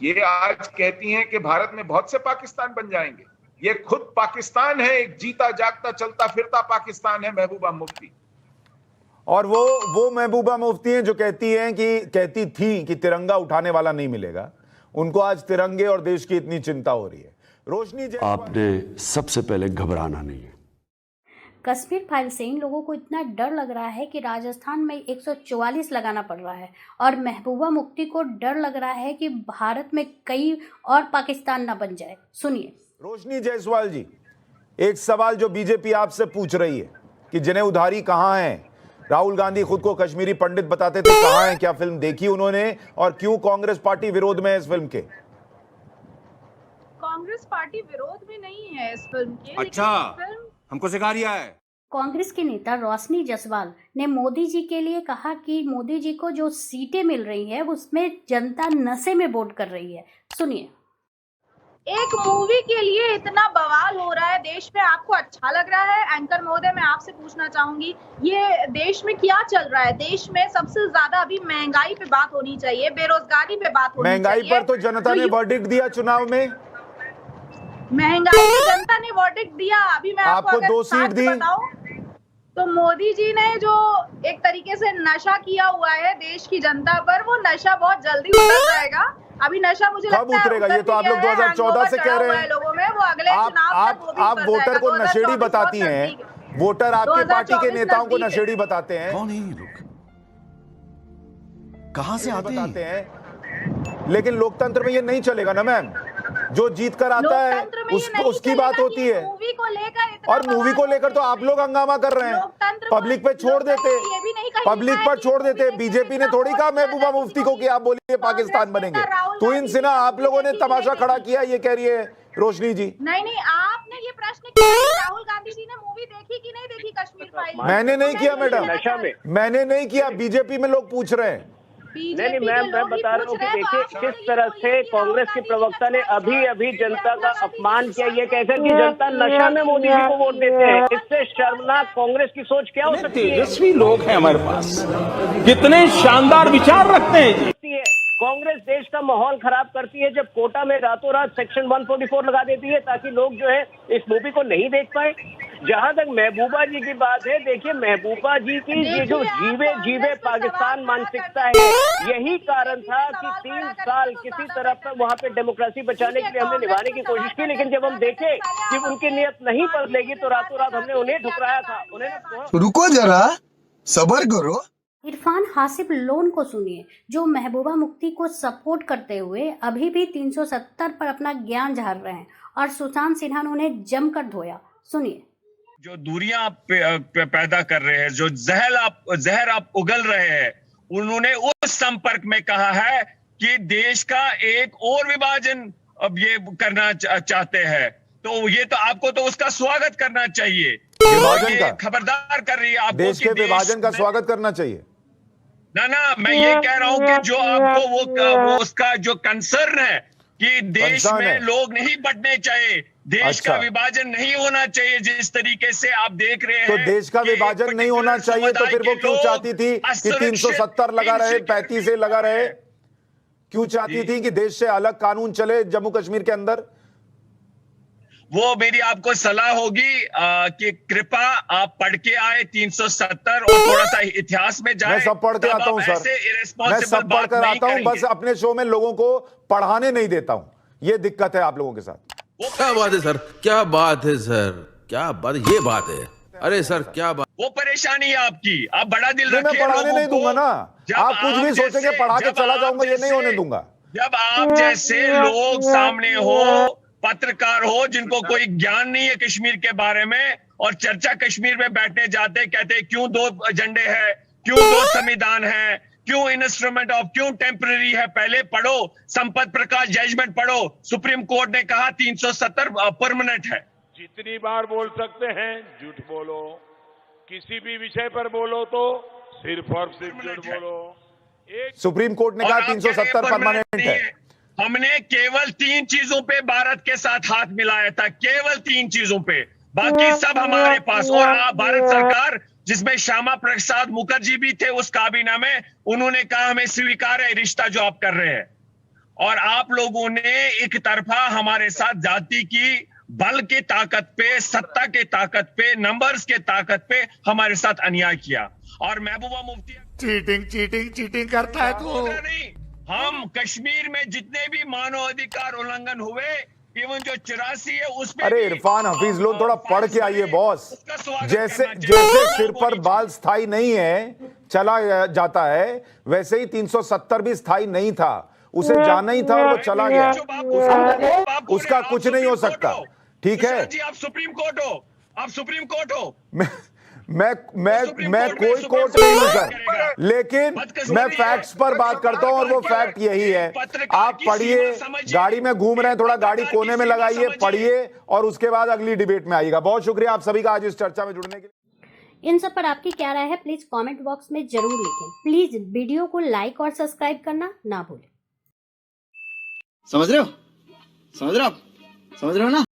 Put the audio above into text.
ये आज कहती हैं कि भारत में बहुत से पाकिस्तान बन जाएंगे। ये खुद पाकिस्तान है, एक जीता जागता चलता फिरता पाकिस्तान है महबूबा मुफ्ती। और वो महबूबा मुफ्ती हैं जो कहती थी कि तिरंगा उठाने वाला नहीं मिलेगा। उनको आज तिरंगे और देश की इतनी चिंता हो रही है। रोशनी जायसवाल, आपने सबसे पहले घबराना नहीं है। कश्मीर फाइल से इन लोगों को इतना डर लग रहा है कि राजस्थान में 144 लगाना पड़ रहा है, और महबूबा मुफ्ती को डर लग रहा है कि भारत में कई और पाकिस्तान ना बन जाए। सुनिए रोशनी जायसवाल जी, एक सवाल जो बीजेपी आपसे पूछ रही है कि जिन्हें उधारी कहां है। राहुल गांधी खुद को कश्मीरी पंडित बताते थे, कहां है? क्या फिल्म देखी उन्होंने? और क्यों कांग्रेस पार्टी विरोध में है इस फिल्म के? कांग्रेस पार्टी विरोध में नहीं है इस फिल्म के। अच्छा, हमको सिखा रिया है। कांग्रेस की नेता रोशनी जायसवाल ने मोदी जी के लिए कहा कि मोदी जी को जो सीटें मिल रही है उसमें जनता नशे में वोट कर रही है। सुनिए। एक मूवी के लिए इतना बवाल हो रहा है देश में, आपको अच्छा लग रहा है? एंकर महोदय, मैं आपसे पूछना चाहूंगी, ये देश में क्या चल रहा है? देश में सबसे ज्यादा अभी महंगाई पे बात होनी चाहिए, बेरोजगारी पे बात होनी चाहिए। महंगाई पर तो जनता ने वर्डिक्ट दिया चुनाव में। महंगाई पे जनता ने वर्डिक्ट दिया। अभी मैं आपको 2 सीट दी। तो मोदी जी ने जो एक तरीके से नशा किया हुआ है देश की जनता पर, वो नशा बहुत जल्दी उतर जाएगा। अभी नशा मुझे लगता है उतरेगा? ये तो आप लोग 2014 से कह रहे हैं। लोगों में वो अगले आप वोटर को नशेड़ी बताती हैं। वोटर आपके पार्टी के नेताओं को नशेड़ी बताते हैं। कौन है ये लोग? कहां से आते हैं? लेकिन लोकतंत्र में ये नहीं चलेगा ना मैम। जो जीत कर आता है उसकी बात होती है। मूवी को लेकर और मूवी को लेकर तो आप लोग हंगामा कर रहे हैं। पब्लिक पे छोड़ देते, पब्लिक पर छोड़ देते। बीजेपी ने थोड़ी कहा महबूबा मुफ्ती को कि आप बोलिए पाकिस्तान बनेंगे। तुहिन सिन्हा, आप लोगों ने तमाशा खड़ा किया, ये कह रही है रोशनी जी। नहीं, आपने ये प्रश्न किया राहुल गांधी जी ने मूवी देखी कि नहीं देखी कश्मीर फाइल? मैंने नहीं किया मैडम, मैंने नहीं किया। बीजेपी में लोग पूछ रहे हैं। नहीं, मैं बता रहा हूँ कि देखिए किस तरह से कांग्रेस के प्रवक्ता ने अभी जनता का अपमान किया, ये कहकर कि जनता नशा में मोदी जी को वोट देते हैं। इससे शर्मनाक कांग्रेस की सोच क्या हो सकती है? तेजस्वी लोग हैं हमारे पास, कितने शानदार विचार रखते हैं। कांग्रेस देश का माहौल खराब करती है जब कोटा में रातों रात सेक्शन 144 लगा देती है ताकि लोग जो है इस मूवी को नहीं देख पाए। जहां तक महबूबा जी की बात है, देखिए महबूबा जी की ये जो जीवे पाकिस्तान मानसिकता है, यही कारण था कि 3 साल किसी तरह पर वहां पे डेमोक्रेसी बचाने के लिए हमने निभाने की कोशिश की। लेकिन जब हम देखे कि उनकी नीयत नहीं बदलेगी तो रातों रात हमने उन्हें ठुकराया था। उन्हें रुको जरा, सब्र करो। इरफान हासिब लोन को सुनिए, जो महबूबा मुफ्ती को सपोर्ट करते हुए अभी भी 370 पर अपना ज्ञान झाड़ रहे हैं, और सुशांत सिन्हा ने उन्हें जमकर धोया। सुनिए। जो दूरियां आप पैदा कर रहे हैं, जो जहर आप उगल रहे हैं, उन्होंने उस संपर्क में कहा है कि देश का एक और विभाजन अब ये करना चाहते हैं। तो ये तो आपको तो उसका स्वागत करना चाहिए। विभाजन का खबरदार कर रही है आपको, देश के विभाजन का स्वागत करना चाहिए। ना, मैं ये कह रहा हूं कि जो आपको वो उसका जो कंसर्न है कि देश में लोग नहीं बढ़ने चाहिए, देश का विभाजन नहीं होना चाहिए। जिस तरीके से आप देख रहे हैं तो देश का विभाजन नहीं होना चाहिए, तो फिर वो क्यों चाहती थी कि 370 लगा रहे, 35 से लगा रहे? क्यों चाहती थी कि देश से अलग कानून चले जम्मू कश्मीर के अंदर? वो मेरी आपको सलाह होगी कि कृपा आप पढ़ के आए 370 और थोड़ा सा इतिहास में जाए। मैं सब पढ़ के आता हूं सर, मैं सब पढ़ कर आता हूं, बस अपने शो में लोगों को पढ़ाने नहीं देता हूं। ये दिक्कत है आप लोगों के साथ। क्या बात है सर, क्या बात है सर, क्या बात, ये बात है। अरे सर क्या बात, वो परेशानी है आपकी, आप बड़ा दिल रखिए। मैं पढ़ाने नहीं दूंगा ना, आप कुछ भी सोचेंगे पढ़ा के चला जाऊंगा, ये नहीं होने दूंगा। जब आप जैसे लोग सामने हो, पत्रकार हो, जिनको कोई ज्ञान नहीं है कश्मीर के बारे में, और चर्चा कश्मीर में बैठने जाते, कहते क्यों 2 एजेंडे हैं, क्यों 2 संविधान है, क्यों इंस्ट्रूमेंट ऑफ, क्यों टेम्पररी है। पहले पढ़ो, संपत प्रकाश जजमेंट पढ़ो। सुप्रीम कोर्ट ने कहा 370 परमानेंट है। जितनी बार बोल सकते हैं झूठ बोलो, किसी भी विषय पर बोलो तो सिर्फ और सिर्फ झूठ बोलो। सुप्रीम कोर्ट ने कहा 370 परमानेंट है। हमने केवल 3 चीजों पे भारत के साथ हाथ मिलाया था, केवल 3 चीजों पे, बाकी सब हमारे पास। और भारत सरकार, जिसमें श्यामा प्रसाद मुखर्जी भी थे उस काबीना में, उन्होंने कहा हमें स्वीकार है रिश्ता जो आप कर रहे हैं। और आप लोगों ने एक तरफा हमारे साथ जाति की बल की ताकत पे, सत्ता के ताकत पे, नंबर्स के ताकत पे हमारे साथ अन्याय किया। और महबूबा मुफ्ती चीटिंग करता है तू। नहीं, हम कश्मीर में जितने भी मानव अधिकार उल्लंघन हुए, इवन जो 84 है उसमें, अरे इरफान हफीज लोग थोड़ा पढ़ के आइए बॉस। जैसे सिर पर बाल स्थायी नहीं है, चला जाता है, वैसे ही 370 भी स्थायी नहीं था, उसे जाना ही था और वो चला गया, उसका कुछ नहीं हो सकता। ठीक है, आप सुप्रीम कोर्ट हो, आप सुप्रीम कोर्ट हो। मैं कोई कोर्ट नहीं हूं सर, लेकिन मैं फैक्ट्स पर बात करता हूं और वो फैक्ट यही है। आप पढ़िए, गाड़ी में घूम रहे हैं, थोड़ा गाड़ी कोने में लगाइए, पढ़िए और उसके बाद अगली डिबेट में आइएगा। बहुत शुक्रिया आप सभी का आज इस चर्चा में जुड़ने के लिए। इन सब पर आपकी क्या राय है प्लीज कमेंट बॉक्स में जरूर लिखें। प्लीज वीडियो को लाइक और सब्सक्राइब करना ना भूलें। समझ रहे हो, समझ रहे हो आप, समझ रहे हो ना।